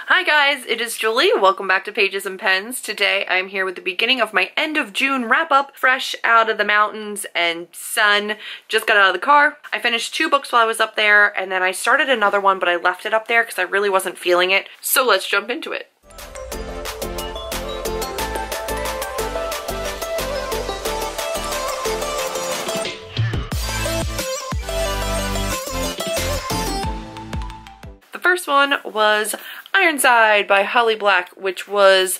Hi guys, it is Julie. Welcome back to Pages and Pens. Today I'm here with the beginning of my end of June wrap-up, fresh out of the mountains and sun. Just got out of the car. I finished 2 books while I was up there, and then I started another one, but I left it up there because I really wasn't feeling it. So let's jump into it. The first one was Ironside by Holly Black, which was,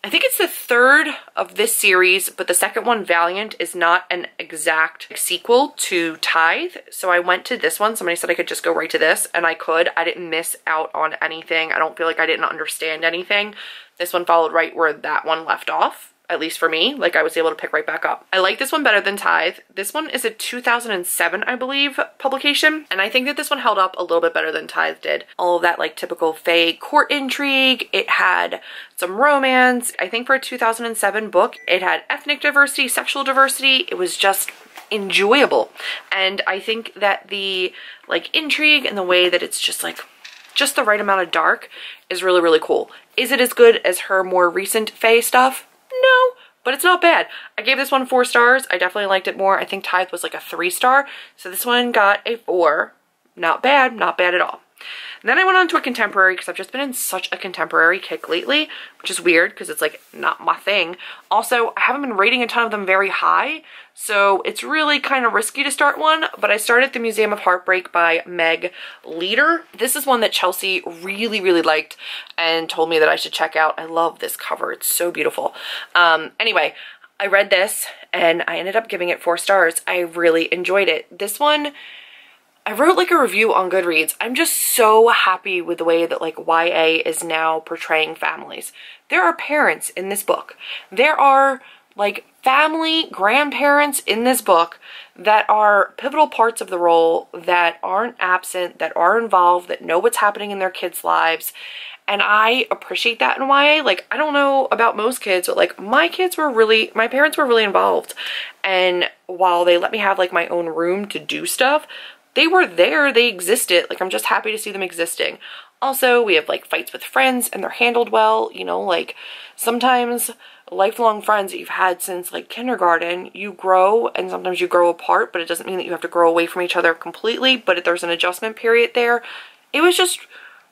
I think it's the 3rd of this series, but the second one, Valiant, is not an exact sequel to Tithe. So I went to this one. Somebody said I could just go right to this, and I could. I didn't miss out on anything. I don't feel like I didn't understand anything. This one followed right where that one left off, at least for me. Like, I was able to pick right back up. I like this one better than Tithe. This one is a 2007, I believe, publication, and I think that this one held up a little bit better than Tithe did. All of that, like, typical fae court intrigue. It had some romance. I think for a 2007 book, it had ethnic diversity, sexual diversity. It was just enjoyable. And I think that the, like, intrigue and the way that it's just, like, just the right amount of dark is really, really cool. Is it as good as her more recent fae stuff? No, but it's not bad. I gave this one 4 stars. I definitely liked it more. I think Tithe was like a 3-star. So this one got a 4. Not bad, not bad at all. And then I went on to a contemporary because I've just been in such a contemporary kick lately, which is weird because it's like not my thing. Also, I haven't been rating a ton of them very high, so it's really kind of risky to start one, but I started The Museum of Heartbreak by Meg Leader. This is one that Chelsea really, really liked and told me that I should check out. I love this cover. It's so beautiful. Anyway, I read this and I ended up giving it 4 stars. I really enjoyed it. This one, I wrote like a review on Goodreads. I'm just so happy with the way that like YA is now portraying families. There are parents in this book. There are like family grandparents in this book that are pivotal parts of the role, that aren't absent, that are involved, that know what's happening in their kids' lives. And I appreciate that in YA. Like, I don't know about most kids, but like my parents were really involved. And while they let me have like my own room to do stuff, they were there, they existed. Like, I'm just happy to see them existing. Also, we have like fights with friends and they're handled well, you know, like sometimes lifelong friends that you've had since like kindergarten, you grow and sometimes you grow apart, but it doesn't mean that you have to grow away from each other completely, but there's an adjustment period there. It was just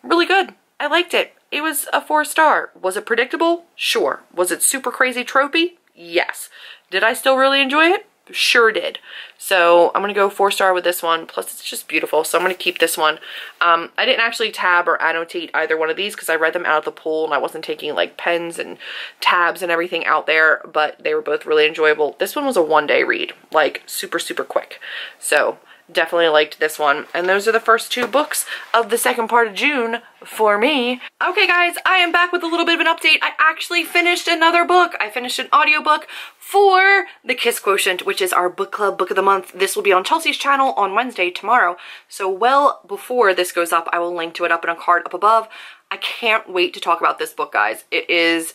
really good. I liked it. It was a 4-star. Was it predictable? Sure. Was it super crazy tropey? Yes. Did I still really enjoy it? Sure did. So I'm gonna go 4-star with this one. Plus it's just beautiful, so I'm gonna keep this one. I didn't actually tab or annotate either one of these because I read them out of the pool and I wasn't taking like pens and tabs and everything out there, but they were both really enjoyable. This one was a 1-day read, like super, super quick. So definitely liked this one. And those are the first 2 books of the second part of June for me. Okay guys, I am back with a little bit of an update. I actually finished another book. I finished an audiobook for the Kiss Quotient, which is our book club book of the month. This will be on Chelsea's channel on Wednesday, tomorrow. So well before this goes up, I will link to it up in a card up above. I can't wait to talk about this book, guys. It is,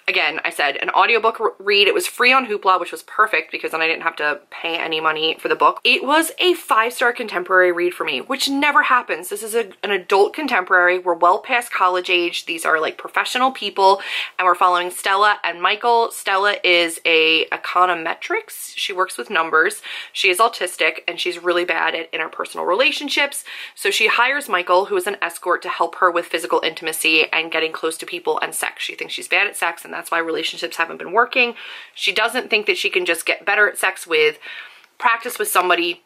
again, I said, an audiobook read. It was free on Hoopla, which was perfect because then I didn't have to pay any money for the book. It was a 5-star contemporary read for me, which never happens. This is an adult contemporary. We're well past college age. These are like professional people, and we're following Stella and Michael. Stella is a econometrics. She works with numbers. She is autistic, and she's really bad at interpersonal relationships. So she hires Michael, who is an escort, to help her with physical intimacy and getting close to people and sex. She thinks she's bad at sex, and that's why relationships haven't been working. She doesn't think that she can just get better at sex with practice with somebody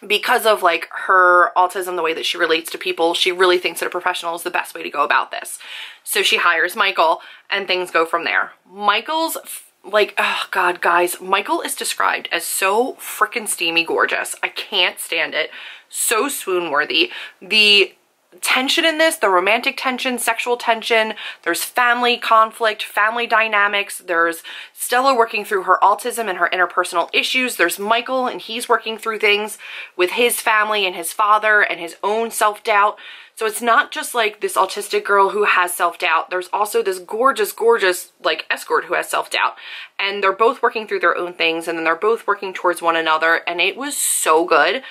because of like her autism, the way that she relates to people. She really thinks that a professional is the best way to go about this. So she hires Michael and things go from there. Michael's like, oh God, guys, Michael is described as so freaking steamy gorgeous. I can't stand it. So swoon worthy. The tension in this, the romantic tension, sexual tension, there's family conflict, family dynamics, there's Stella working through her autism and her interpersonal issues, there's Michael and he's working through things with his family and his father and his own self-doubt. So it's not just like this autistic girl who has self-doubt, there's also this gorgeous, gorgeous like escort who has self-doubt, and they're both working through their own things, and then they're both working towards one another, and it was so good.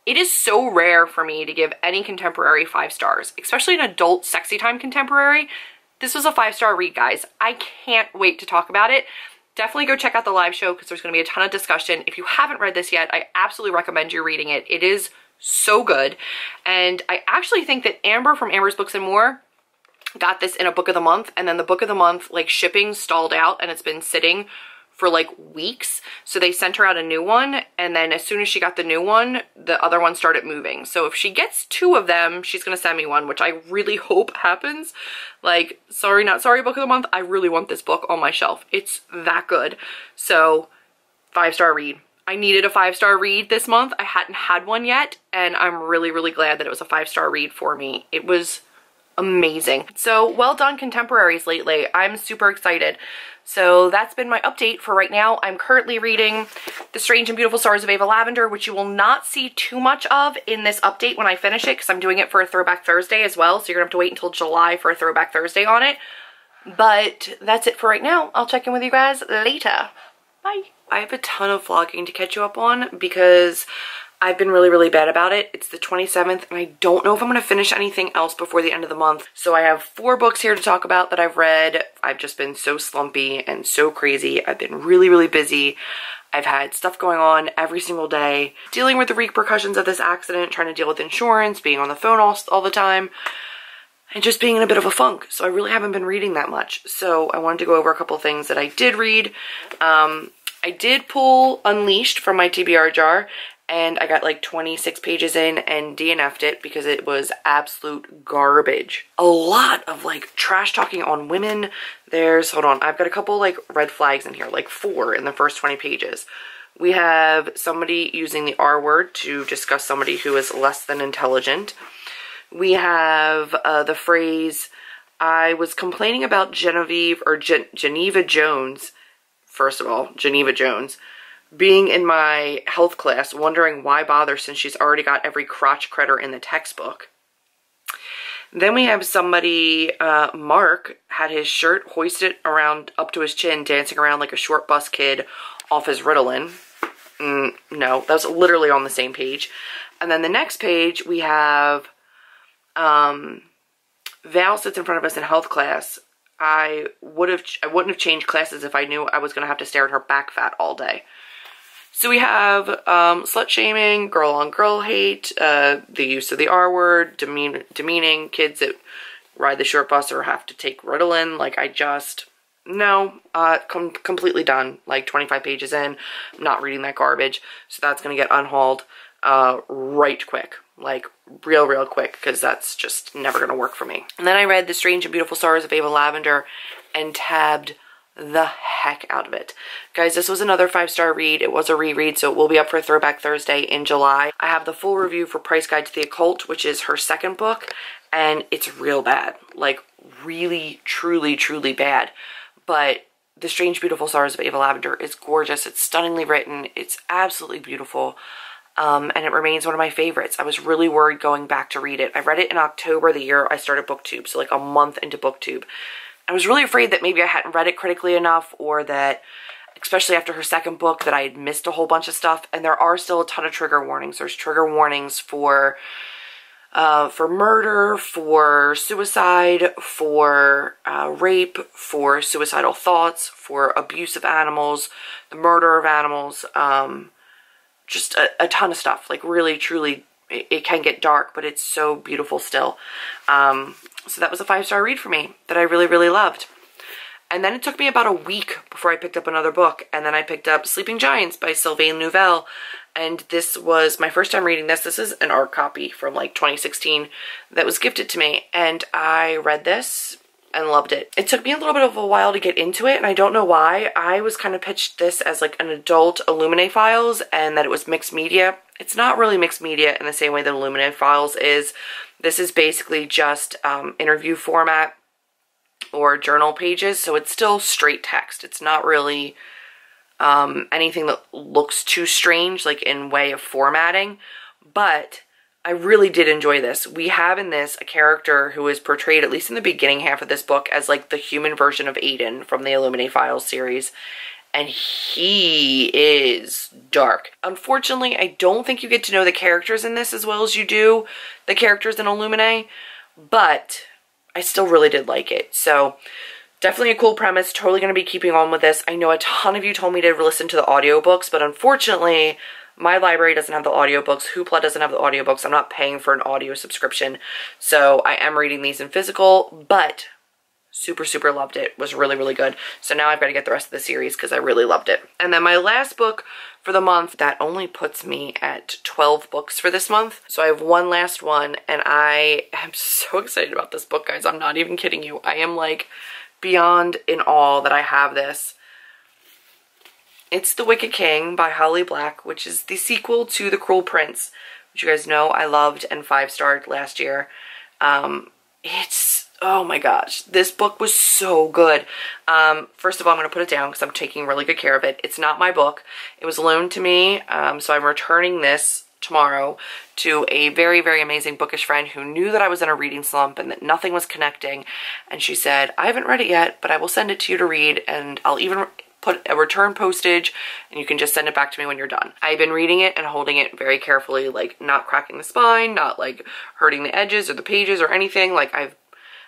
It is so rare for me to give any contemporary 5 stars, especially an adult sexy time contemporary. This was a 5-star read, guys. I can't wait to talk about it. Definitely go check out the live show because there's going to be a ton of discussion. If you haven't read this yet, I absolutely recommend you reading it. It is so good. And I actually think that Amber from Amber's Books and More got this in a book of the month, and then the book of the month, like, shipping stalled out and it's been sitting for like weeks. So they sent her out a new one, and then as soon as she got the new one, the other one started moving. So if she gets 2 of them, she's gonna send me one, which I really hope happens. Like, sorry, not sorry, book of the month. I really want this book on my shelf. It's that good. So 5-star read. I needed a 5-star read this month. I hadn't had one yet, and I'm really, really glad that it was a 5-star read for me. It was amazing. So well done, contemporaries, lately. I'm super excited. So that's been my update for right now. I'm currently reading The Strange and Beautiful Stars of Ava Lavender, which you will not see too much of in this update when I finish it, because I'm doing it for a Throwback Thursday as well. So you're gonna have to wait until July for a Throwback Thursday on it. But that's it for right now. I'll check in with you guys later. Bye. I have a ton of vlogging to catch you up on because I've been really, really bad about it. It's the 27th, and I don't know if I'm going to finish anything else before the end of the month. So I have 4 books here to talk about that I've read. I've just been so slumpy and so crazy. I've been really, really busy. I've had stuff going on every single day, dealing with the repercussions of this accident, trying to deal with insurance, being on the phone all the time, and just being in a bit of a funk. So I really haven't been reading that much. So I wanted to go over a couple things that I did read. I did pull Unleashed from my TBR jar, and I got like 26 pages in and DNF'd it because it was absolute garbage. A lot of like trash talking on women. Hold on, I've got a couple like red flags in here, like 4 in the first 20 pages. We have somebody using the R word to discuss somebody who is less than intelligent. We have the phrase, I was complaining about Geneva Jones. First of all, Geneva Jones being in my health class, wondering why bother since she's already got every crotch critter in the textbook. Then we have somebody, Mark, had his shirt hoisted around up to his chin, dancing around like a short bus kid off his Ritalin. No, that was literally on the same page. And then the next page, we have Val sits in front of us in health class. I wouldn't have changed classes if I knew I was going to have to stare at her back fat all day. So we have slut shaming, girl on girl hate, the use of the R word, demeaning kids that ride the short bus or have to take Ritalin. Like, completely done. Like 25 pages in, I'm not reading that garbage. So that's going to get unhauled right quick. Like real quick, because that's just never going to work for me. And then I read The Strange and Beautiful Stars of Ava Lavender and tabbed the heck out of it. Guys, this was another 5-star read. It was a reread, so it will be up for Throwback Thursday in July. I have the full review for Price Guide to the Occult, which is her second book, and it's real bad. Like, really, truly bad. But The Strange Beautiful Stars of Ava Lavender is gorgeous. It's stunningly written. It's absolutely beautiful. And it remains one of my favorites. I was really worried going back to read it. I read it in October, the year I started BookTube, so like a month into BookTube. I was really afraid that maybe I hadn't read it critically enough, or that, especially after her second book, that I had missed a whole bunch of stuff. And there are still a ton of trigger warnings. There's trigger warnings for murder, for suicide, for rape, for suicidal thoughts, for abuse of animals, the murder of animals, just a ton of stuff. Like, really, truly, it can get dark, but it's so beautiful still. So that was a 5-star read for me that I really loved. And then it took me about a week before I picked up another book, and then I picked up Sleeping Giants by Sylvain Nouvelle, and this was my first time reading this. This is an art copy from like 2016 that was gifted to me, and I read this and loved it. It took me a little bit of a while to get into it, and I don't know why. I was kind of pitched this as like an adult Illuminae Files, and that it was mixed media. It's not really mixed media in the same way that Illuminae Files is. This is basically just interview format or journal pages, so it's still straight text. It's not really anything that looks too strange, like in way of formatting, but I really did enjoy this. We have in this a character who is portrayed, at least in the beginning half of this book, as like the human version of Aiden from the Illuminae Files series. and he is dark. Unfortunately, I don't think you get to know the characters in this as well as you do the characters in Illuminae, but I still really did like it. So definitely a cool premise. Totally going to be keeping on with this. I know a ton of you told me to listen to the audiobooks, but unfortunately, my library doesn't have the audiobooks. Hoopla doesn't have the audiobooks. I'm not paying for an audio subscription. So I am reading these in physical, but super, super loved it. Was really, really good. So now I've got to get the rest of the series because I really loved it. And then my last book for the month, that only puts me at 12 books for this month. So I have one last one, and I am so excited about this book, guys. I'm not even kidding you. I am like beyond in awe that I have this. It's The Wicked King by Holly Black, which is the sequel to The Cruel Prince, which you guys know I loved and 5-starred last year. Oh my gosh, this book was so good. First of all, I'm going to put it down because I'm taking really good care of it. It's not my book. It was loaned to me, so I'm returning this tomorrow to a very, very amazing bookish friend who knew that I was in a reading slump and that nothing was connecting. And she said, I haven't read it yet, but I will send it to you to read, and I'll even put a return postage and you can just send it back to me when you're done. I've been reading it and holding it very carefully, like not cracking the spine, not like hurting the edges or the pages or anything. Like I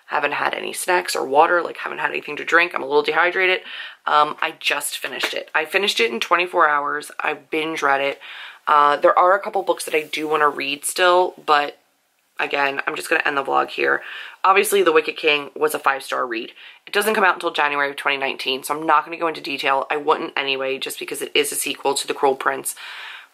haven't had any snacks or water, like haven't had anything to drink. I'm a little dehydrated. I just finished it. I finished it in 24 hours. I binge read it. There are a couple books that I do want to read still, but again, I'm just going to end the vlog here. Obviously, The Wicked King was a 5-star read. It doesn't come out until January of 2019, so I'm not going to go into detail. I wouldn't anyway, just because it is a sequel to The Cruel Prince.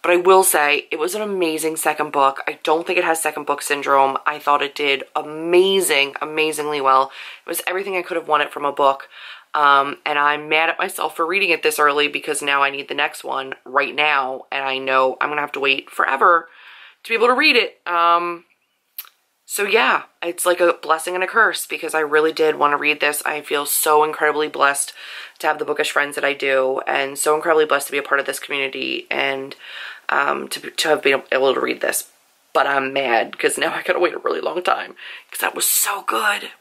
But I will say, it was an amazing second book. I don't think it has second book syndrome. I thought it did amazingly well. It was everything I could have wanted from a book. And I'm mad at myself for reading it this early because now I need the next one right now. And I know I'm going to have to wait forever to be able to read it. So yeah, it's like a blessing and a curse because I really did want to read this. I feel so incredibly blessed to have the bookish friends that I do, and so incredibly blessed to be a part of this community and to have been able to read this. But I'm mad because now I gotta wait a really long time because that was so good.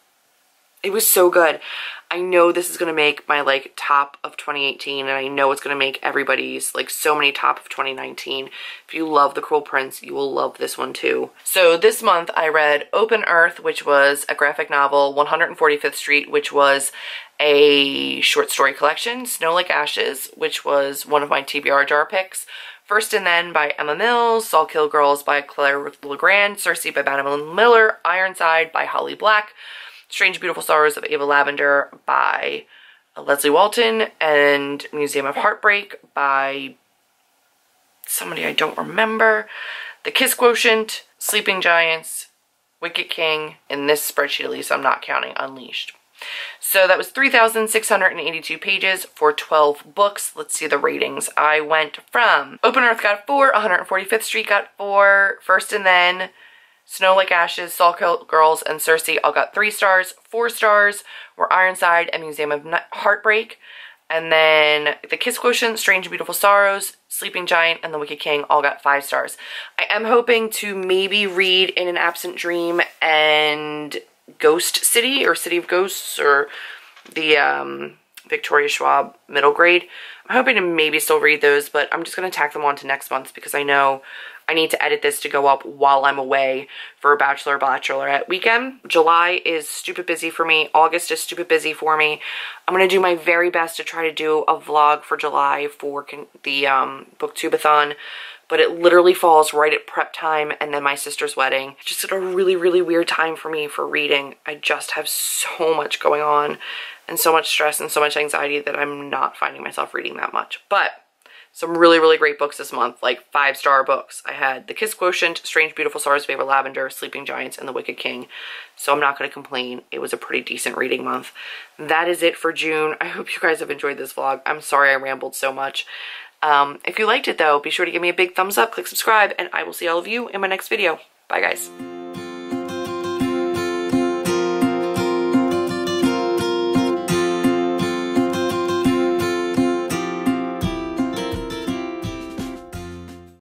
It was so good. I know this is going to make my like top of 2018, and I know it's going to make everybody's like so many top of 2019. If you love The Cruel Prince, you will love this one too. So this month I read Open Earth, which was a graphic novel, 145th Street, which was a short story collection, Snow Like Ashes, which was one of my TBR jar picks, First and Then by Emma Mills, Saul Kill Girls by Claire Legrand, Circe by Madeline Miller, Ironside by Holly Black, Strange Beautiful Sorrows of Ava Lavender by Leslie Walton, and Museum of Heartbreak by somebody I don't remember, The Kiss Quotient, Sleeping Giants, Wicked King, in this spreadsheet at least I'm not counting, Unleashed. So that was 3,682 pages for 12 books. Let's see the ratings. I went from Open Earth got 4, 145th Street got 4, First and Then, Snow Like Ashes, Saul Kill Girls, and Circe all got 3 stars. 4 stars were Ironside and Museum of Heartbreak. And then The Kiss Quotient, Strange Beautiful Sorrows, Sleeping Giant, and The Wicked King all got 5 stars. I am hoping to maybe read In an Absent Dream and Ghost City, or City of Ghosts, or the Victoria Schwab middle grade. I'm hoping to maybe still read those, but I'm just going to tack them on to next month because I know I need to edit this to go up while I'm away for a bachelorette weekend. July is stupid busy for me. August is stupid busy for me. I'm going to do my very best to try to do a vlog for July for the booktubeathon, but it literally falls right at prep time and then my sister's wedding. Just at a really, really weird time for me for reading. I just have so much going on and so much stress and so much anxiety that I'm not finding myself reading that much. But some really, really great books this month, like 5-star books. I had The Kiss Quotient, Strange Beautiful Sorrows of Ava Lavender, Sleeping Giants, and The Wicked King. So I'm not going to complain. It was a pretty decent reading month. That is it for June. I hope you guys have enjoyed this vlog. I'm sorry I rambled so much. If you liked it though, be sure to give me a big thumbs up, click subscribe, and I will see all of you in my next video. Bye guys.